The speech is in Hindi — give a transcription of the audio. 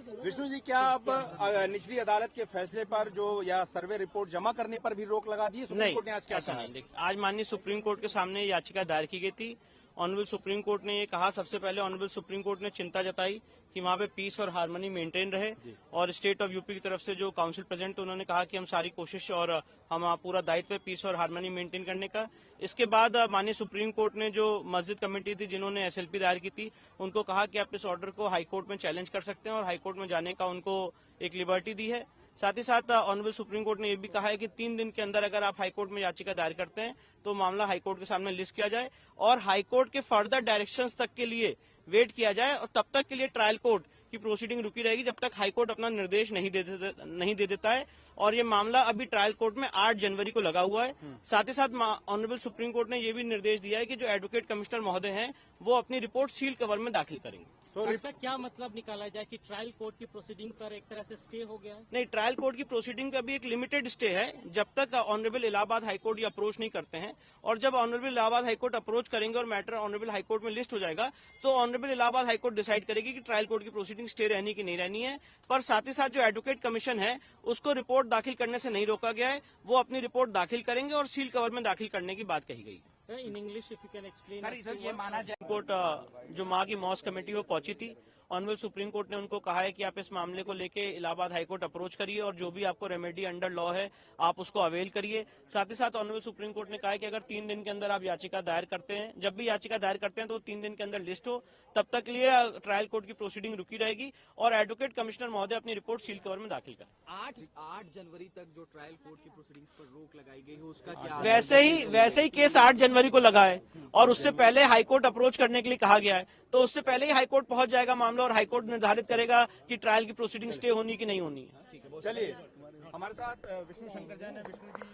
विष्णु जी, क्या अब निचली अदालत के फैसले पर जो या सर्वे रिपोर्ट जमा करने पर भी रोक लगा दी है? सुप्रीम कोर्ट ने आज क्या कहा? नहीं, आज माननीय सुप्रीम कोर्ट के सामने याचिका दायर की गई थी। ऑनरेबल सुप्रीम कोर्ट ने ये कहा, सबसे पहले ऑनरेबल सुप्रीम कोर्ट ने चिंता जताई कि वहाँ पे पीस और हार्मनी मेंटेन रहे, और स्टेट ऑफ यूपी की तरफ से जो काउंसिल प्रेजेंट उन्होंने कहा कि हम सारी कोशिश और हम पूरा दायित्व है पीस और हार्मनी मेंटेन करने का। इसके बाद माननीय सुप्रीम कोर्ट ने जो मस्जिद कमेटी थी जिन्होंने एसएलपी दायर की थी, उनको कहा कि आप इस ऑर्डर को हाईकोर्ट में चैलेंज कर सकते हैं, और हाईकोर्ट में जाने का उनको एक लिबर्टी दी है। साथ ही साथ ऑनरेबल सुप्रीम कोर्ट ने यह भी कहा है कि 3 दिन के अंदर अगर आप हाईकोर्ट में याचिका दायर करते हैं तो मामला हाईकोर्ट के सामने लिस्ट किया जाए और हाईकोर्ट के फर्दर डायरेक्शंस तक के लिए वेट किया जाए, और तब तक के लिए ट्रायल कोर्ट की प्रोसीडिंग रुकी रहेगी जब तक हाईकोर्ट अपना निर्देश नहीं दे देता है। और ये मामला अभी ट्रायल कोर्ट में 8 जनवरी को लगा हुआ है। साथ ही साथ ऑनरेबल सुप्रीम कोर्ट ने यह भी निर्देश दिया है कि जो एडवोकेट कमिश्नर महोदय हैं वो अपनी रिपोर्ट सील कवर में दाखिल करेंगे। तो इसका क्या मतलब निकाला जाए कि ट्रायल कोर्ट की प्रोसीडिंग पर एक तरह से स्टे हो गया है? नहीं, ट्रायल कोर्ट की प्रोसीडिंग का भी एक लिमिटेड स्टे है जब तक ऑनरेबल इलाहाबाद हाईकोर्ट अप्रोच नहीं करते हैं, और जब ऑनरेबल इलाहाबाद हाईकोर्ट अप्रोच करेंगे और मैटर ऑनरेबल हाईकोर्ट में लिस्ट हो जाएगा तो ऑनरेबल इलाहाबाद हाईकोर्ट डिसाइड करेगी कि ट्रायल कोर्ट की प्रोसीडिंग स्टे रहनी की नहीं रहनी है। पर साथ ही साथ जो एडवोकेट कमीशन है उसको रिपोर्ट दाखिल करने से नहीं रोका गया है, वो अपनी रिपोर्ट दाखिल करेंगे और सील कवर में दाखिल करने की बात कही गई है। In English if you can explain. Sir, ये माना जाए कोर्ट जो माँ की मॉस कमेटी वो पहुंची थी, ऑनरेबल सुप्रीम कोर्ट ने उनको कहा है कि आप इस मामले को लेके इलाहाबाद हाईकोर्ट अप्रोच करिए और जो भी आपको रेमेडी अंडर लॉ है आप उसको अवेल करिए। साथ ही साथ ऑनरेबल सुप्रीम कोर्ट ने कहा है कि अगर 3 दिन के अंदर आप याचिका दायर करते हैं, जब भी याचिका दायर करते हैं तो 3 दिन के अंदर लिस्ट हो, तब तक के लिए ट्रायल कोर्ट की प्रोसीडिंग रुकी रहेगी और एडवोकेट कमिश्नर महोदय अपनी रिपोर्ट सील कवर में दाखिल करें। 8 जनवरी तक जो ट्रायल कोर्ट की प्रोसीडिंग्स पर रोक लगाई गई है उसका क्या? वैसे ही केस 8 जनवरी को लगा है और उससे पहले हाईकोर्ट अप्रोच करने के लिए कहा गया है, तो उससे पहले ही हाईकोर्ट पहुंच जाएगा मामला और हाईकोर्ट निर्धारित करेगा कि ट्रायल की प्रोसीडिंग स्टे होनी कि नहीं होनी है। चलिए, हमारे साथ विष्णु शंकर जैन है। विष्णु जी,